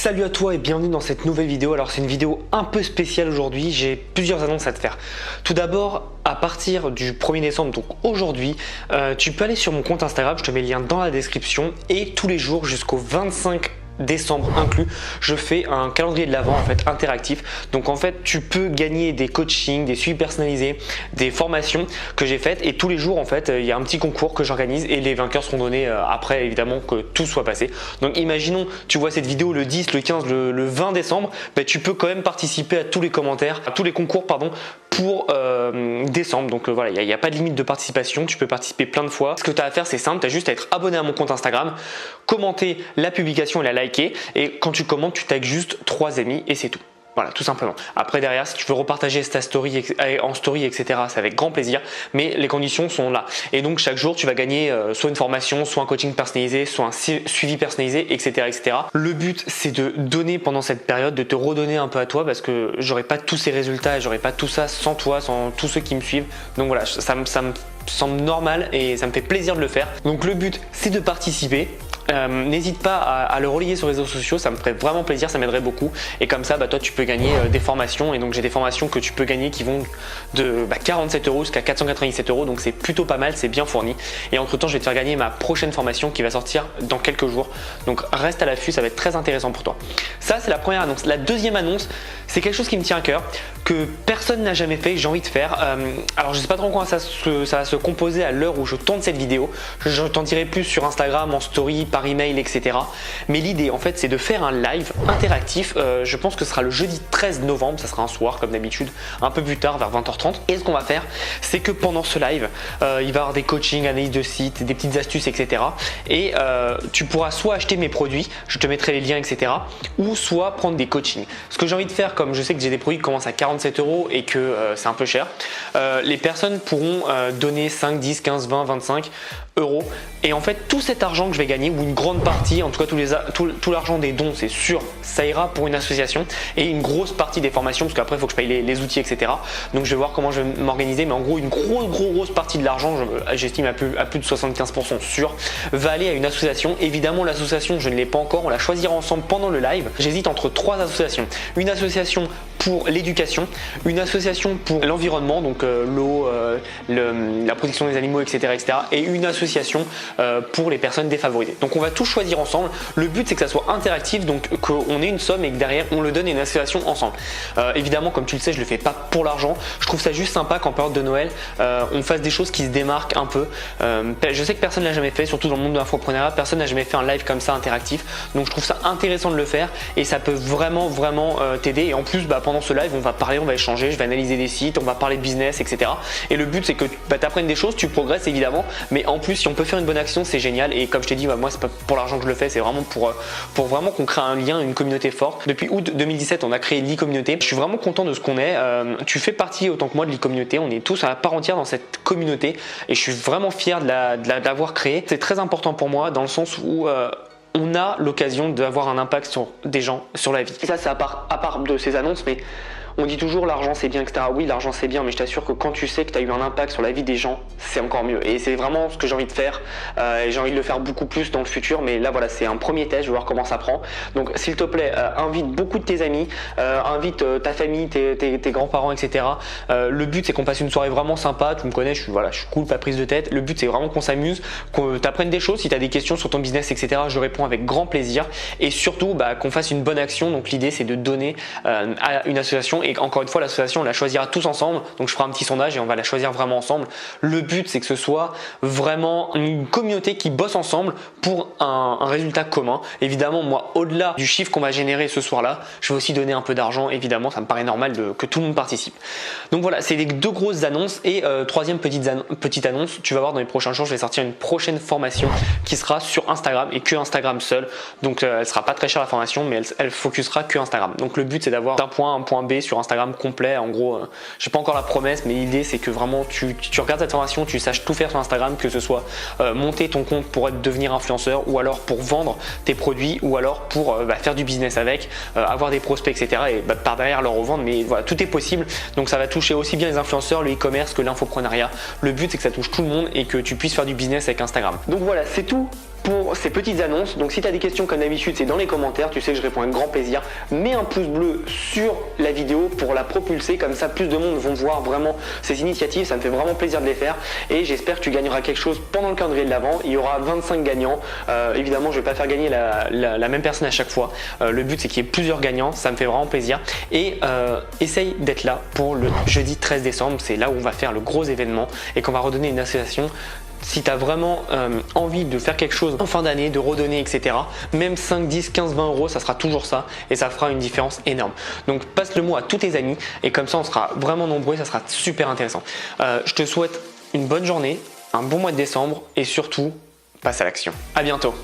Salut à toi et bienvenue dans cette nouvelle vidéo. Alors c'est une vidéo un peu spéciale aujourd'hui, j'ai plusieurs annonces à te faire. Tout d'abord, à partir du 1er décembre, donc aujourd'hui, tu peux aller sur mon compte Instagram, je te mets le lien dans la description, et tous les jours jusqu'au 25 décembre inclus, je fais un calendrier de l'Avent en fait interactif. Donc en fait tu peux gagner des coachings, des suivis personnalisés, des formations que j'ai faites, et tous les jours en fait il y a un petit concours que j'organise et les vainqueurs seront donnés après évidemment que tout soit passé. Donc imaginons tu vois cette vidéo le 10, le 15, le 20 décembre, tu peux quand même participer à tous les commentaires, à tous les concours pardon pour décembre. Donc voilà, il n'y a pas de limite de participation, tu peux participer plein de fois. Ce que tu as à faire c'est simple, tu as juste à être abonné à mon compte Instagram, commenter la publication et la liker, et quand tu commentes tu tags juste 3 amis et c'est tout. Voilà, tout simplement. Après derrière, si tu veux repartager ta story en story, etc., c'est avec grand plaisir, mais les conditions sont là. Et donc chaque jour, tu vas gagner soit une formation, soit un coaching personnalisé, soit un suivi personnalisé, etc., etc. Le but, c'est de donner pendant cette période, de te redonner un peu à toi, parce que j'aurais pas tous ces résultats, et j'aurais pas tout ça sans toi, sans tous ceux qui me suivent. Donc voilà, ça me semble normal et ça me fait plaisir de le faire. Donc le but, c'est de participer. N'hésite pas à le relayer sur les réseaux sociaux, ça me ferait vraiment plaisir, ça m'aiderait beaucoup, et comme ça toi tu peux gagner des formations. Et donc j'ai des formations que tu peux gagner qui vont de 47 € jusqu'à 497 €, donc c'est plutôt pas mal, c'est bien fourni. Et entre temps je vais te faire gagner ma prochaine formation qui va sortir dans quelques jours, donc reste à l'affût, ça va être très intéressant pour toi. Ça c'est la première annonce. La deuxième annonce, c'est quelque chose qui me tient à cœur, que personne n'a jamais fait, que j'ai envie de faire. Alors je sais pas trop comment ça va se composer à l'heure où je tourne cette vidéo, je t'en dirai plus sur Instagram, en story, par email, etc. Mais l'idée en fait c'est de faire un live interactif. Je pense que ce sera le jeudi 13 novembre, ça sera un soir comme d'habitude, un peu plus tard vers 20h30. Et ce qu'on va faire, c'est que pendant ce live, il va y avoir des coachings, analyses de sites, des petites astuces, etc. Et tu pourras soit acheter mes produits, je te mettrai les liens, etc. ou soit prendre des coachings. Ce que j'ai envie de faire, comme je sais que j'ai des produits qui commencent à 47 € et que c'est un peu cher, les personnes pourront donner 5, 10, 15, 20, 25 €. Et en fait tout cet argent que je vais gagner, ou une grande partie, en tout cas tout l'argent des dons, c'est sûr, ça ira pour une association, et une grosse partie des formations, parce qu'après il faut que je paye les outils, etc. Donc je vais voir comment je vais m'organiser, mais en gros une grosse partie de l'argent, j'estime à plus de 75% sûr, va aller à une association. Évidemment l'association je ne l'ai pas encore, on la choisira ensemble pendant le live. J'hésite entre 3 associations. Une association pour l'éducation, une association pour l'environnement, donc l'eau, la protection des animaux, etc., etc., et une association pour les personnes défavorisées. Donc on va tout choisir ensemble. Le but c'est que ça soit interactif, donc qu'on ait une somme et que derrière on le donne à une association ensemble. Évidemment, comme tu le sais, je le fais pas pour l'argent. Je trouve ça juste sympa qu'en période de Noël on fasse des choses qui se démarquent un peu. Je sais que personne l'a jamais fait, surtout dans le monde de l'infoprenariat, personne n'a jamais fait un live comme ça interactif. Donc je trouve ça intéressant de le faire, et ça peut vraiment t'aider. Et en plus pendant ce live on va parler, on va échanger, je vais analyser des sites, on va parler de business, etc. Et le but c'est que tu apprennes des choses, tu progresses évidemment, mais en plus si on peut faire une bonne action c'est génial. Et comme je t'ai dit, moi c'est pas pour l'argent que je le fais, c'est vraiment pour vraiment qu'on crée un lien, une communauté forte. Depuis août 2017 on a créé l'e-communauté, je suis vraiment content de ce qu'on est. Tu fais partie autant que moi de l'e-communauté, on est tous à part entière dans cette communauté, et je suis vraiment fier de l'avoir créée. C'est très important pour moi dans le sens où on a l'occasion d'avoir un impact sur des gens, sur la vie. Et ça c'est à part de ces annonces, mais on dit toujours l'argent c'est bien, etc. Oui, l'argent c'est bien, mais je t'assure que quand tu sais que tu as eu un impact sur la vie des gens, c'est encore mieux. Et c'est vraiment ce que j'ai envie de faire, et j'ai envie de le faire beaucoup plus dans le futur. Mais là voilà, c'est un premier test, je vais voir comment ça prend. Donc s'il te plaît, invite beaucoup de tes amis, invite ta famille, tes grands-parents, etc. Le but c'est qu'on passe une soirée vraiment sympa. Tu me connais, je suis cool, pas prise de tête. Le but c'est vraiment qu'on s'amuse, qu'on t'apprenne des choses. Si tu as des questions sur ton business, etc., je réponds avec grand plaisir. Et surtout qu'on fasse une bonne action. Donc l'idée c'est de donner à une association. Et encore une fois, l'association on la choisira tous ensemble, donc je ferai un petit sondage et on va la choisir vraiment ensemble. Le but c'est que ce soit vraiment une communauté qui bosse ensemble pour un résultat commun. Évidemment moi, au-delà du chiffre qu'on va générer ce soir là, je vais aussi donner un peu d'argent. Évidemment ça me paraît normal que tout le monde participe. Donc voilà, c'est les 2 grosses annonces. Et troisième petite annonce, tu vas voir dans les prochains jours je vais sortir une prochaine formation qui sera sur Instagram, et que Instagram seul. Donc elle sera pas très chère la formation, mais elle focusera que Instagram. Donc le but c'est d'avoir d'un point A à un point B sur Instagram complet. En gros, j'ai pas encore la promesse, mais l'idée c'est que vraiment tu regardes cette formation, tu saches tout faire sur Instagram, que ce soit monter ton compte pour devenir influenceur, ou alors pour vendre tes produits, ou alors pour faire du business avec, avoir des prospects, etc. et par derrière leur revendre. Mais voilà, tout est possible. Donc ça va toucher aussi bien les influenceurs, le e-commerce que l'infoprenariat. Le but c'est que ça touche tout le monde et que tu puisses faire du business avec Instagram. Donc voilà, c'est tout pour ces petites annonces. Donc si tu as des questions comme d'habitude, c'est dans les commentaires, tu sais que je réponds avec grand plaisir. Mets un pouce bleu sur la vidéo pour la propulser, comme ça plus de monde vont voir vraiment ces initiatives, ça me fait vraiment plaisir de les faire et j'espère que tu gagneras quelque chose pendant le calendrier de l'Avent. Il y aura 25 gagnants, évidemment je ne vais pas faire gagner la même personne à chaque fois, le but c'est qu'il y ait plusieurs gagnants, ça me fait vraiment plaisir et essaye d'être là pour le jeudi 13 décembre, c'est là où on va faire le gros événement et qu'on va redonner une association. Si tu as vraiment envie de faire quelque chose en fin d'année, de redonner, etc., même 5, 10, 15, 20 euros, ça sera toujours ça et ça fera une différence énorme. Donc passe le mot à tous tes amis et comme ça on sera vraiment nombreux, ça sera super intéressant. Je te souhaite une bonne journée, un bon mois de décembre et surtout, passe à l'action. À bientôt.